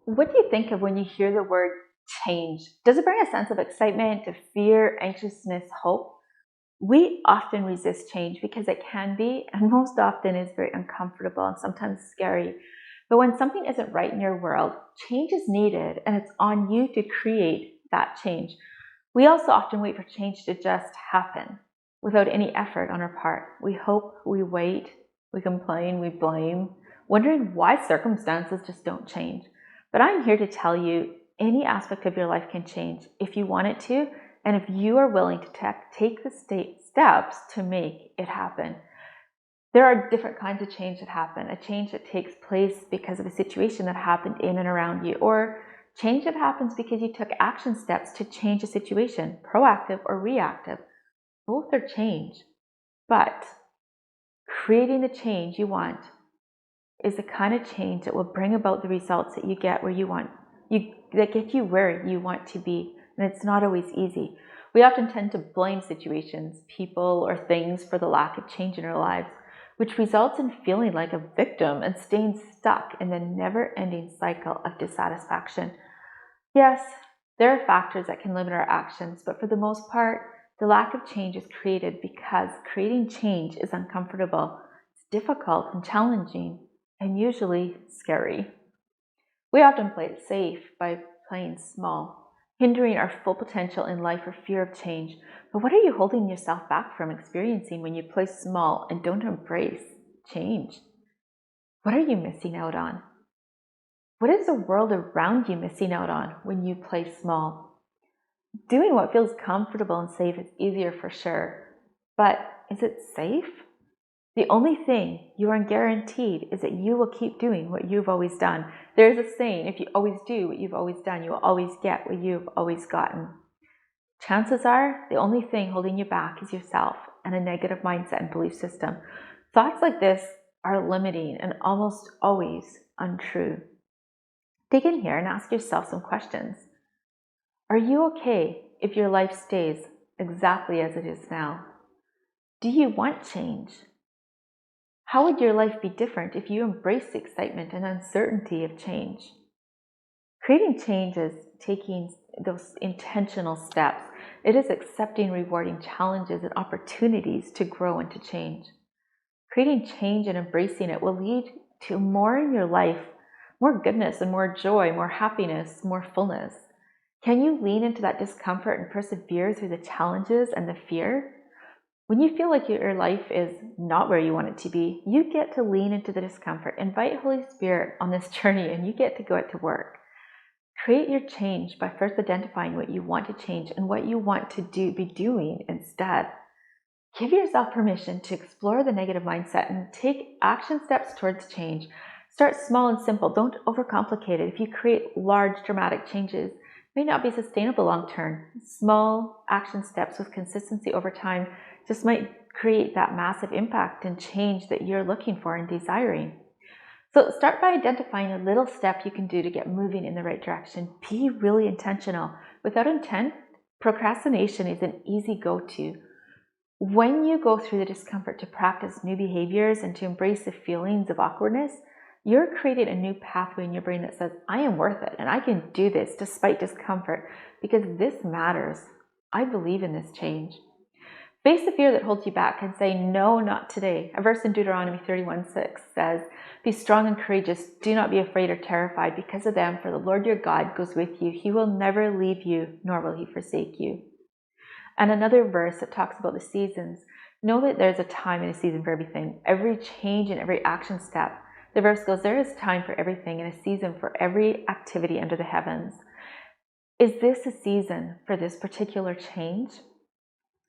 What do you think of when you hear the word change? Does it bring a sense of excitement, of fear, anxiousness, hope? We often resist change because it can be, and most often is very uncomfortable and sometimes scary. But when something isn't right in your world, change is needed, and it's on you to create that change. We also often wait for change to just happen without any effort on our part. We hope, we wait, we complain, we blame, wondering why circumstances just don't change. But I'm here to tell you any aspect of your life can change if you want it to, and if you are willing to take the steps to make it happen. There are different kinds of change that happen. A change that takes place because of a situation that happened in and around you, or change that happens because you took action steps to change a situation, proactive or reactive. Both are change. But creating the change you want is the kind of change that will bring about the results that you get where you want, that get you where you want to be. And it's not always easy. We often tend to blame situations, people, or things for the lack of change in our lives, which results in feeling like a victim and staying stuck in the never-ending cycle of dissatisfaction. Yes, there are factors that can limit our actions, but for the most part, the lack of change is created because creating change is uncomfortable, it's difficult and challenging, and usually scary. We often play it safe by playing small, hindering our full potential in life for fear of change. But what are you holding yourself back from experiencing when you play small and don't embrace change? What are you missing out on? What is the world around you missing out on when you play small? Doing what feels comfortable and safe is easier for sure, but is it safe? The only thing you are guaranteed is that you will keep doing what you've always done. There is a saying, if you always do what you've always done, you will always get what you've always gotten. Chances are, the only thing holding you back is yourself and a negative mindset and belief system. Thoughts like this are limiting and almost always untrue. Dig in here and ask yourself some questions. Are you okay if your life stays exactly as it is now? Do you want change? How would your life be different if you embraced the excitement and uncertainty of change? Creating change is taking those intentional steps. It is accepting rewarding challenges and opportunities to grow and to change. Creating change and embracing it will lead to more in your life, more goodness and more joy, more happiness, more fullness. Can you lean into that discomfort and persevere through the challenges and the fear? When you feel like your life is not where you want it to be, you get to lean into the discomfort, invite Holy Spirit on this journey, and you get to go out to work. Create your change by first identifying what you want to change and what you want to be doing instead. Give yourself permission to explore the negative mindset and take action steps towards change. Start small and simple. Don't overcomplicate it. If you create large, dramatic changes, it may not be sustainable long term. Small action steps with consistency over time just might create that massive impact and change that you're looking for and desiring. So start by identifying a little step you can do to get moving in the right direction. Be really intentional. Without intent, procrastination is an easy go-to. When you go through the discomfort to practice new behaviors and to embrace the feelings of awkwardness, you're creating a new pathway in your brain that says, I am worth it and I can do this despite discomfort because this matters. I believe in this change. Face the fear that holds you back and say, no, not today. A verse in Deuteronomy 31:6 says, be strong and courageous. Do not be afraid or terrified because of them, for the Lord your God goes with you. He will never leave you, nor will he forsake you. And another verse that talks about the seasons. Know that there's a time and a season for everything. Every change and every action step. The verse goes, there is time for everything and a season for every activity under the heavens. Is this a season for this particular change?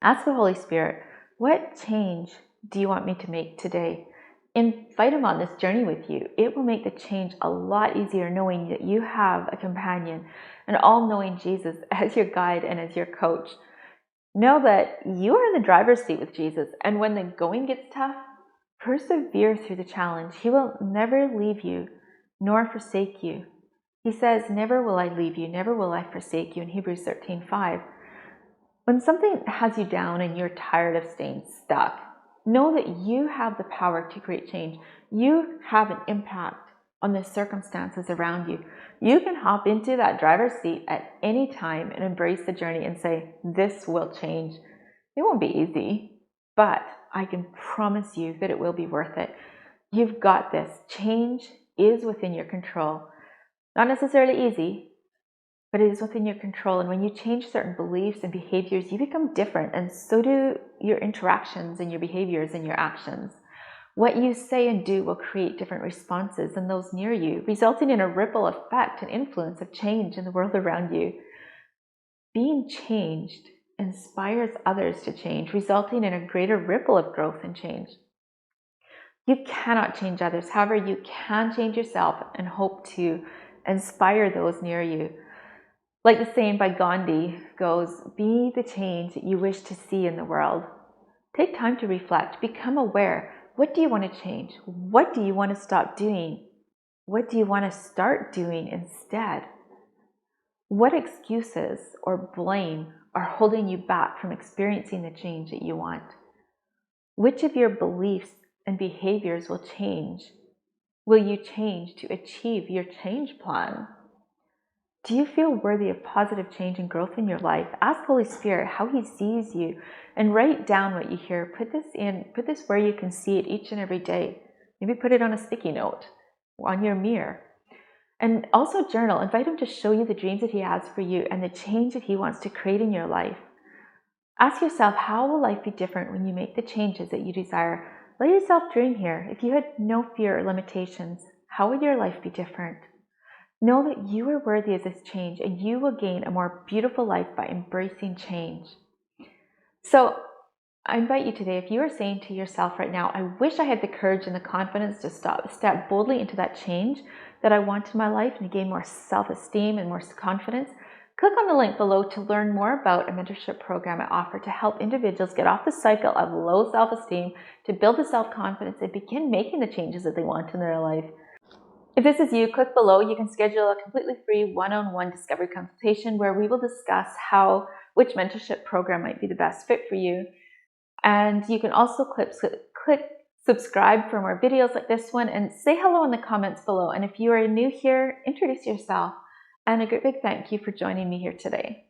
Ask the Holy Spirit, what change do you want me to make today? Invite him on this journey with you. It will make the change a lot easier knowing that you have a companion, an all-knowing Jesus as your guide and as your coach. Know that you are in the driver's seat with Jesus, and when the going gets tough, persevere through the challenge. He will never leave you nor forsake you. He says, never will I leave you, never will I forsake you in Hebrews 13:5. When something has you down and you're tired of staying stuck, know that you have the power to create change. You have an impact on the circumstances around you. You can hop into that driver's seat at any time and embrace the journey and say, this will change. It won't be easy, but I can promise you that it will be worth it. You've got this. Change is within your control. Not necessarily easy, but it is within your control. And when you change certain beliefs and behaviors, you become different, and so do your interactions and your behaviors and your actions. What you say and do will create different responses than those near you, resulting in a ripple effect and influence of change in the world around you. Being changed inspires others to change, resulting in a greater ripple of growth and change. You cannot change others. However, you can change yourself and hope to inspire those near you. Like the saying by Gandhi goes, be the change that you wish to see in the world. Take time to reflect, become aware. What do you want to change? What do you want to stop doing? What do you want to start doing instead? What excuses or blame are holding you back from experiencing the change that you want? Which of your beliefs and behaviors will change? Will you change to achieve your change plan? Do you feel worthy of positive change and growth in your life? Ask Holy Spirit how He sees you and write down what you hear. Put this where you can see it each and every day. Maybe put it on a sticky note on your mirror. And also journal. Invite Him to show you the dreams that He has for you and the change that He wants to create in your life. Ask yourself, how will life be different when you make the changes that you desire? Let yourself dream here. If you had no fear or limitations, how would your life be different? Know that you are worthy of this change, and you will gain a more beautiful life by embracing change. So I invite you today, if you are saying to yourself right now, I wish I had the courage and the confidence to step boldly into that change that I want in my life and to gain more self-esteem and more confidence, click on the link below to learn more about a mentorship program I offer to help individuals get off the cycle of low self-esteem, to build the self-confidence and begin making the changes that they want in their life. If this is you, click below. You can schedule a completely free one-on-one discovery consultation where we will discuss which mentorship program might be the best fit for you. And you can also click subscribe for more videos like this one, and say hello in the comments below. And if you are new here, introduce yourself. And a great big thank you for joining me here today.